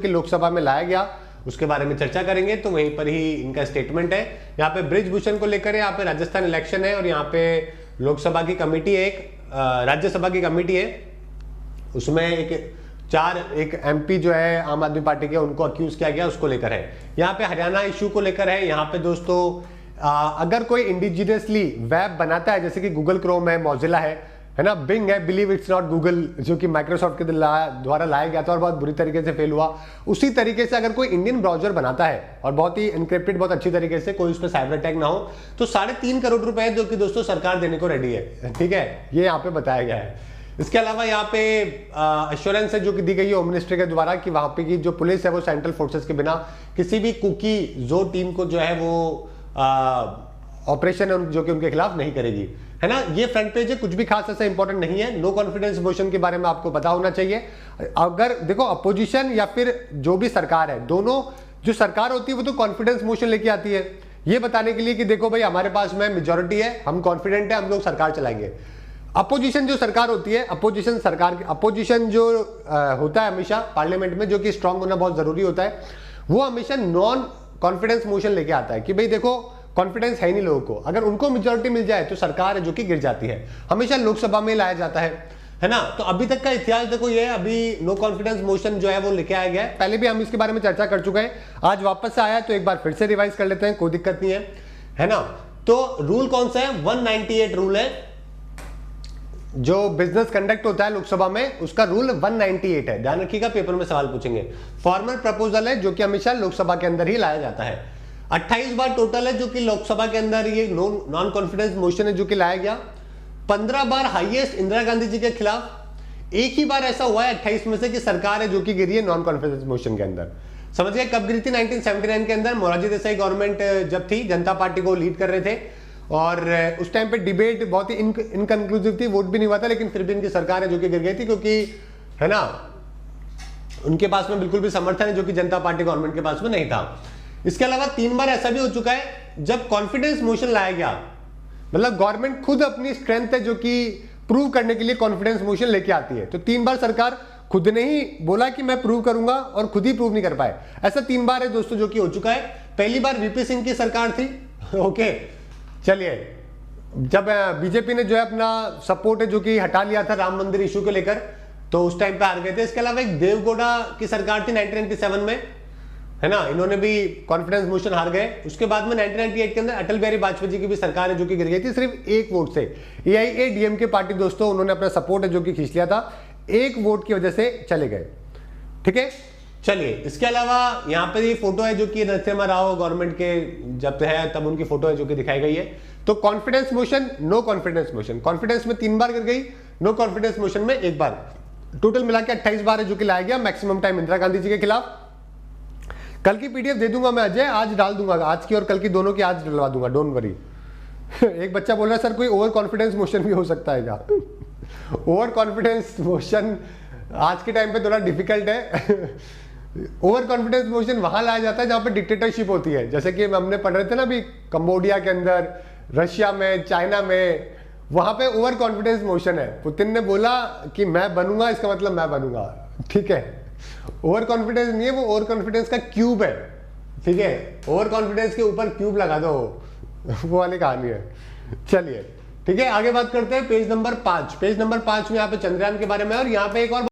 कि लोकसभा में लाया गया उसके बारे में चर्चा करेंगे। तो वहीं पर ही इनका स्टेटमेंट है। यहाँ पे ब्रिजभूषण को लेकर है, यहाँ पे राजस्थान इलेक्शन है और यहाँ पे लोकसभा की कमेटी है, एक राज्यसभा की कमेटी है, उसमें एक एमपी जो है आम आदमी पार्टी के, उनको अक्यूज किया गया, उसको लेकर है। यहाँ पे हरियाणा इशू को लेकर है। यहाँ पे दोस्तों अगर कोई इंडिजिनियसली वेब बनाता है, जैसे कि गूगल क्रोम है, मॉजिला है ना, बिंग है, बिलीव इट्स नॉट गूगल, जो कि माइक्रोसॉफ्ट के द्वारा लाया गया था और बहुत बुरी तरीके से फेल हुआ, उसी तरीके से अगर कोई इंडियन ब्राउजर बनाता है और बहुत ही एनक्रिप्टेड, बहुत अच्छी तरीके से, कोई उस पर साइबर अटैक ना हो, तो 3.5 करोड़ रुपए जो कि दोस्तों सरकार देने को रेडी है। ठीक है, ये यहाँ पे बताया गया है। इसके अलावा यहाँ पे एश्योरेंस है जो कि दी गई है होम मिनिस्ट्री के द्वारा कि वहां पे की जो पुलिस है वो सेंट्रल फोर्सेस के बिना किसी भी कुकी जो टीम को जो है वो ऑपरेशन जो कि उनके खिलाफ नहीं करेगी, है ना। ये फ्रंट पेज है, कुछ भी खास ऐसा इंपॉर्टेंट नहीं है। नो कॉन्फिडेंस मोशन के बारे में आपको पता होना चाहिए। अगर देखो अपोजिशन या फिर जो भी सरकार है, दोनों जो सरकार होती है वो तो कॉन्फिडेंस मोशन लेके आती है ये बताने के लिए कि देखो भाई हमारे पास में मेजोरिटी है, हम कॉन्फिडेंट है, हम लोग सरकार चलाएंगे। अपोजिशन जो सरकार होती है, अपोजिशन जो होता है हमेशा पार्लियामेंट में, जो कि स्ट्रांग होना बहुत जरूरी होता है, वो हमेशा नॉन कॉन्फिडेंस मोशन लेके आता है कि भाई देखो कॉन्फिडेंस है नहीं लोगों को, अगर उनको मेजोरिटी मिल जाए तो सरकार है जो कि गिर जाती है। हमेशा लोकसभा में लाया जाता है ना। तो अभी तक का इतिहास देखो ये, अभी नो कॉन्फिडेंस मोशन जो है वो लेके आया गया है। पहले भी हम इसके बारे में चर्चा कर चुके हैं, आज वापस से आया है तो एक बार फिर से रिवाइज कर लेते हैं, कोई दिक्कत नहीं है ना। तो रूल कौन सा है? 198 रूल है, जो बिजनेस कंडक्ट होता है लोकसभा में, उसका रूल 198 है। ध्यान रखिएगा, पेपर में सवाल पूछेंगे। फॉर्मल प्रपोजल है जो कि हमेशा लोकसभा के अंदर ही लाया जाता है। 28 बार टोटल है जो कि लोकसभा के अंदर ये नॉन कॉन्फिडेंस मोशन है जो कि लाया गया। 15 बार हाईएस्ट इंदिरा गांधी जी के खिलाफ। एक ही बार ऐसा हुआ है 28 में से कि सरकार है जो कि गिरी है नॉन कॉन्फिडेंस मोशन के अंदर। समझ गए कब गिरी थी? 1979 के अंदर मोरारजी देसाई गवर्नमेंट जब थी, जनता पार्टी को लीड कर रहे थे और उस टाइम पे डिबेट बहुत ही इनकंक्लूसिव थी, वोट भी नहीं हुआ था, लेकिन फिर भी इनकी सरकार है जो कि गिर गई थी, क्योंकि है ना उनके पास में बिल्कुल भी समर्थन है जो कि जनता पार्टी गवर्नमेंट के पास में नहीं था। इसके अलावा 3 बार ऐसा भी हो चुका है जब कॉन्फिडेंस मोशन लाया गया, मतलब गवर्नमेंट खुद अपनी स्ट्रेंथ है जो कि प्रूव करने के लिए कॉन्फिडेंस मोशन लेके आती है। तो 3 बार सरकार खुद ने ही बोला कि मैं प्रूव करूंगा और खुद ही प्रूव नहीं कर पाए। ऐसा 3 बार है दोस्तों जो कि हो चुका है। पहली बार वीपी सिंह की सरकार थी। ओके, चलिए, जब बीजेपी ने जो है अपना सपोर्ट है जो कि हटा लिया था राम मंदिर इशू को लेकर, तो उस टाइम पे हार गए थे। इसके अलावा एक देवगौड़ा की सरकार थी 1997 में, है ना, इन्होंने भी कॉन्फिडेंस मोशन हार गए। उसके बाद में 1998 के अंदर अटल बिहारी वाजपेयी जी की भी सरकार है जो कि गिर गई थी, सिर्फ 1 वोट से। AIADMK पार्टी दोस्तों, उन्होंने अपना सपोर्ट है जो कि खींच लिया था, 1 वोट की वजह से चले गए। ठीक है, चलिए, इसके अलावा यहाँ पे ये फोटो है जो कि नरसिम्हा राव गवर्नमेंट के जब है तब उनकी फोटो है जो कि दिखाई गई है। तो confidence motion, no confidence motion, confidence में 3 बार गिर गई, नो कॉन्फिडेंस मोशन में 1 बार, टोटल मिला के 28 बार है जो कि लाया गया, मैक्सिमम टाइम इंदिरा गांधी जी के खिलाफ। कल की PDF दे दूंगा मैं अजय, आज डाल दूंगा, आज की और कल की दोनों की आज डलवा दूंगा, डोंट वरी। एक बच्चा बोल रहा है सर कोई ओवर कॉन्फिडेंस मोशन भी हो सकता है क्या? ओवर कॉन्फिडेंस मोशन आज के टाइम पे थोड़ा डिफिकल्ट है। ओवर कॉन्फिडेंस मोशन वहां लाया जाता है जहां पे डिक्टेटरशिप होती है, जैसे कि हमने पढ़ रहे थे ना अभी, कंबोडिया के अंदर, रशिया में, चाइना में, वहां पे ओवर कॉन्फिडेंस मोशन है। पुतिन ने बोला कि मैं बनूंगा, इसका मतलब मैं बनूंगा। ठीक है, ओवर कॉन्फिडेंस नहीं है, वो ओवर कॉन्फिडेंस का क्यूब है। ठीक है, ओवर कॉन्फिडेंस के ऊपर क्यूब लगा दो, वो वाली कहानी है। चलिए, ठीक है, आगे बात करते हैं पेज नंबर 5। पेज नंबर 5 में यहाँ पे चंद्रयान के बारे में, और यहाँ पे एक और